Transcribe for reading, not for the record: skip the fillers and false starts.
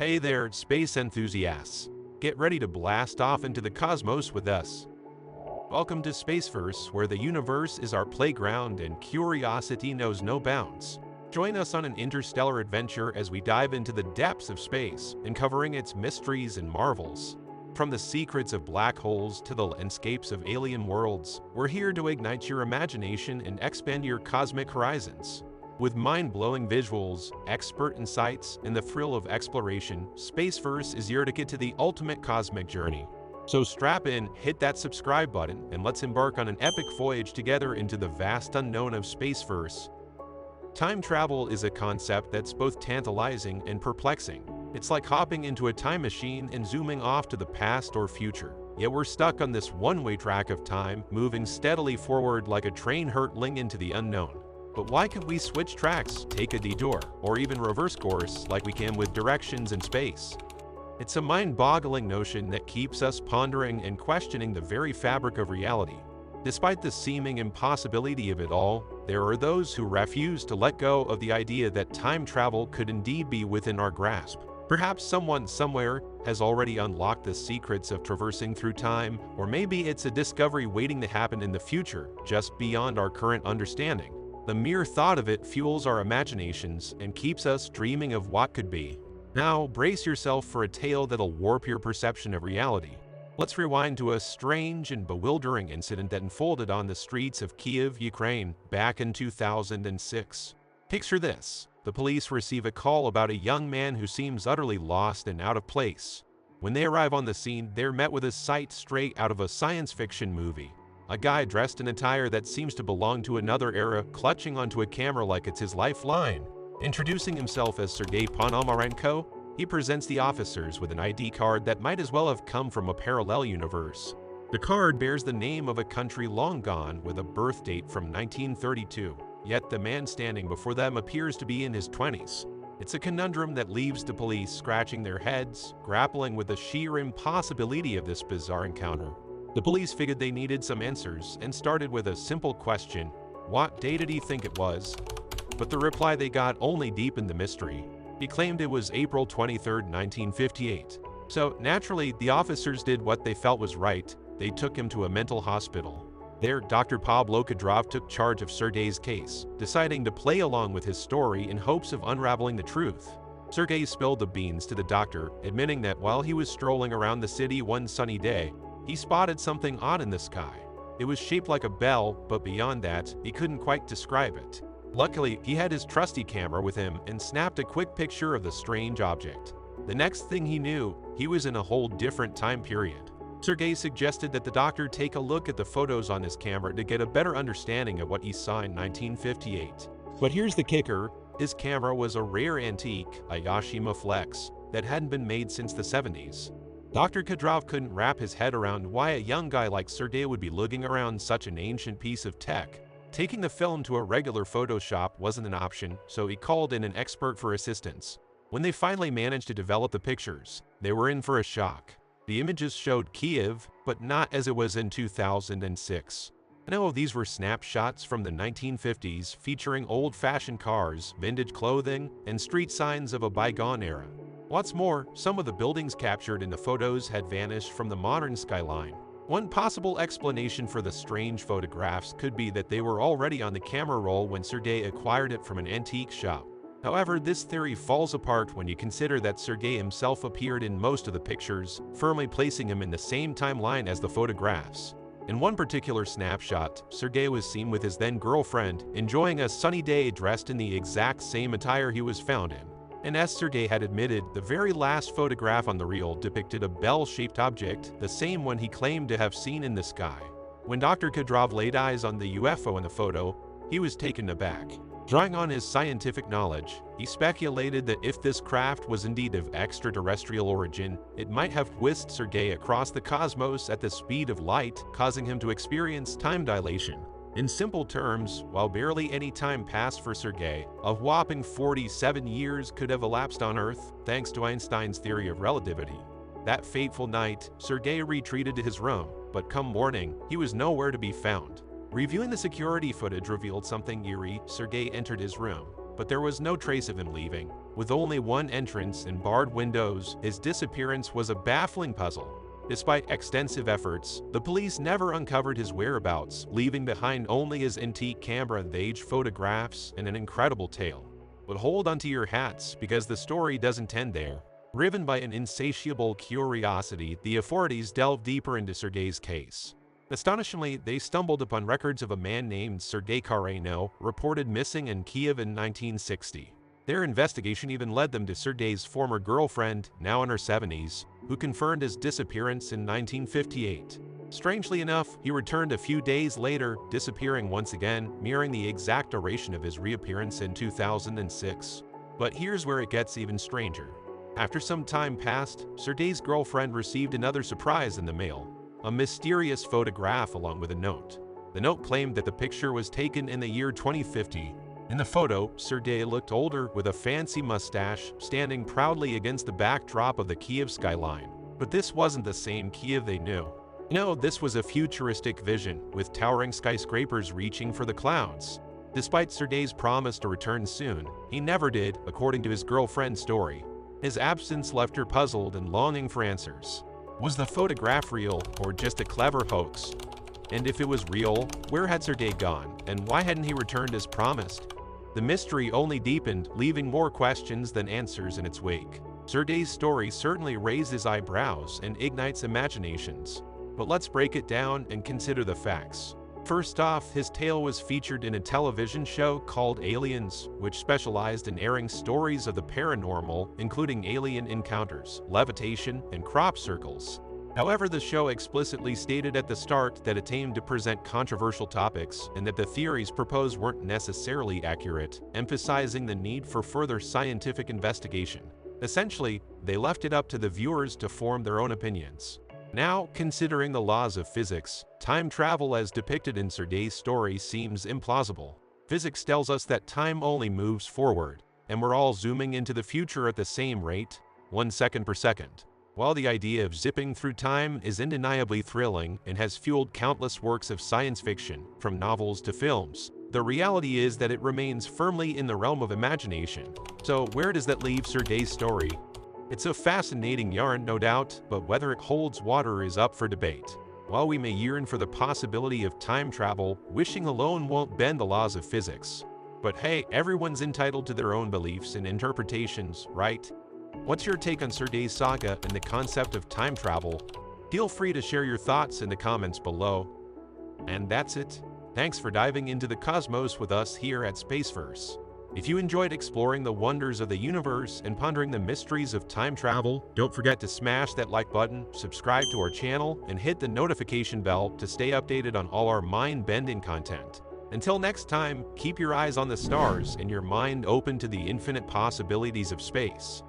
Hey there, space enthusiasts! Get ready to blast off into the cosmos with us. Welcome to Spaceverse, where the universe is our playground and curiosity knows no bounds. Join us on an interstellar adventure as we dive into the depths of space, uncovering its mysteries and marvels. From the secrets of black holes to the landscapes of alien worlds, we're here to ignite your imagination and expand your cosmic horizons. With mind-blowing visuals, expert insights, and the thrill of exploration, Spaceverse is your ticket to the ultimate cosmic journey. So strap in, hit that subscribe button, and let's embark on an epic voyage together into the vast unknown of Spaceverse. Time travel is a concept that's both tantalizing and perplexing. It's like hopping into a time machine and zooming off to the past or future. Yet we're stuck on this one-way track of time, moving steadily forward like a train hurtling into the unknown. But why can't we switch tracks, take a detour, or even reverse course like we can with directions in space? It's a mind-boggling notion that keeps us pondering and questioning the very fabric of reality. Despite the seeming impossibility of it all, there are those who refuse to let go of the idea that time travel could indeed be within our grasp. Perhaps someone somewhere has already unlocked the secrets of traversing through time, or maybe it's a discovery waiting to happen in the future, just beyond our current understanding. The mere thought of it fuels our imaginations and keeps us dreaming of what could be. Now, brace yourself for a tale that'll warp your perception of reality. Let's rewind to a strange and bewildering incident that unfolded on the streets of Kyiv, Ukraine, back in 2006. Picture this. The police receive a call about a young man who seems utterly lost and out of place. When they arrive on the scene, they're met with a sight straight out of a science fiction movie. A guy dressed in attire that seems to belong to another era, clutching onto a camera like it's his lifeline. Introducing himself as Sergei Ponomarenko, he presents the officers with an ID card that might as well have come from a parallel universe. The card bears the name of a country long gone with a birth date from 1932, yet the man standing before them appears to be in his 20s. It's a conundrum that leaves the police scratching their heads, grappling with the sheer impossibility of this bizarre encounter. The police figured they needed some answers and started with a simple question: what day did he think it was? But the reply they got only deepened the mystery. He claimed it was April 23, 1958. So naturally, the officers did what they felt was right. They took him to a mental hospital. There, Dr. Pablo Kadyrov took charge of Sergei's case, deciding to play along with his story in hopes of unraveling the truth. Sergei spilled the beans to the doctor, admitting that while he was strolling around the city one sunny day, he spotted something odd in the sky. It was shaped like a bell, but beyond that, he couldn't quite describe it. Luckily, he had his trusty camera with him and snapped a quick picture of the strange object. The next thing he knew, he was in a whole different time period. Sergei suggested that the doctor take a look at the photos on his camera to get a better understanding of what he saw in 1958. But here's the kicker: his camera was a rare antique, a Yashima Flex, that hadn't been made since the 70s. Dr. Kadyrov couldn't wrap his head around why a young guy like Sergei would be lugging around such an ancient piece of tech. Taking the film to a regular photo shop wasn't an option, so he called in an expert for assistance. When they finally managed to develop the pictures, they were in for a shock. The images showed Kyiv, but not as it was in 2006. No, these were snapshots from the 1950s featuring old-fashioned cars, vintage clothing, and street signs of a bygone era. What's more, some of the buildings captured in the photos had vanished from the modern skyline. One possible explanation for the strange photographs could be that they were already on the camera roll when Sergei acquired it from an antique shop. However, this theory falls apart when you consider that Sergei himself appeared in most of the pictures, firmly placing him in the same timeline as the photographs. In one particular snapshot, Sergei was seen with his then-girlfriend, enjoying a sunny day dressed in the exact same attire he was found in. And as Sergei had admitted, the very last photograph on the reel depicted a bell-shaped object, the same one he claimed to have seen in the sky. When Dr. Kadyrov laid eyes on the UFO in the photo, he was taken aback. Drawing on his scientific knowledge, he speculated that if this craft was indeed of extraterrestrial origin, it might have whisked Sergei across the cosmos at the speed of light, causing him to experience time dilation. In simple terms, while barely any time passed for Sergei, a whopping 47 years could have elapsed on Earth thanks to Einstein's theory of relativity. That fateful night, Sergei retreated to his room, but come morning, he was nowhere to be found. Reviewing the security footage revealed something eerie. Sergei entered his room. but there was no trace of him leaving. With only one entrance and barred windows, his disappearance was a baffling puzzle. Despite extensive efforts, the police never uncovered his whereabouts, leaving behind only his antique camera-age photographs and an incredible tale. But hold onto your hats, because the story doesn't end there. Driven by an insatiable curiosity, the authorities delved deeper into Sergei's case. Astonishingly, they stumbled upon records of a man named Sergei Kareno, reported missing in Kiev in 1960. Their investigation even led them to Sergei's former girlfriend, now in her 70s, who confirmed his disappearance in 1958. Strangely enough, he returned a few days later, disappearing once again, mirroring the exact duration of his reappearance in 2006. But here's where it gets even stranger. After some time passed, Sergei's girlfriend received another surprise in the mail, a mysterious photograph along with a note. The note claimed that the picture was taken in the year 2050. In the photo, Sergei looked older with a fancy mustache, standing proudly against the backdrop of the Kiev skyline. But this wasn't the same Kiev they knew. No, this was a futuristic vision, with towering skyscrapers reaching for the clouds. Despite Sergei's promise to return soon, he never did, according to his girlfriend's story. His absence left her puzzled and longing for answers. Was the photograph real, or just a clever hoax? And if it was real, where had Sergei gone, and why hadn't he returned as promised? The mystery only deepened, leaving more questions than answers in its wake. Sergei's story certainly raises eyebrows and ignites imaginations. But let's break it down and consider the facts. First off, his tale was featured in a television show called Aliens, which specialized in airing stories of the paranormal, including alien encounters, levitation, and crop circles. However, the show explicitly stated at the start that it aimed to present controversial topics and that the theories proposed weren't necessarily accurate, emphasizing the need for further scientific investigation. Essentially, they left it up to the viewers to form their own opinions. Now, considering the laws of physics, time travel as depicted in Sergei's story seems implausible. Physics tells us that time only moves forward, and we're all zooming into the future at the same rate, 1 second per second. While the idea of zipping through time is undeniably thrilling and has fueled countless works of science fiction, from novels to films, the reality is that it remains firmly in the realm of imagination. So where does that leave Sergei's story? It's a fascinating yarn, no doubt, but whether it holds water is up for debate. While we may yearn for the possibility of time travel, wishing alone won't bend the laws of physics. But hey, everyone's entitled to their own beliefs and interpretations, right? What's your take on Sergei's saga and the concept of time travel? Feel free to share your thoughts in the comments below. And that's it. Thanks for diving into the cosmos with us here at Spaceverse. If you enjoyed exploring the wonders of the universe and pondering the mysteries of time travel, don't forget to smash that like button, subscribe to our channel, and hit the notification bell to stay updated on all our mind-bending content. Until next time, keep your eyes on the stars and your mind open to the infinite possibilities of space.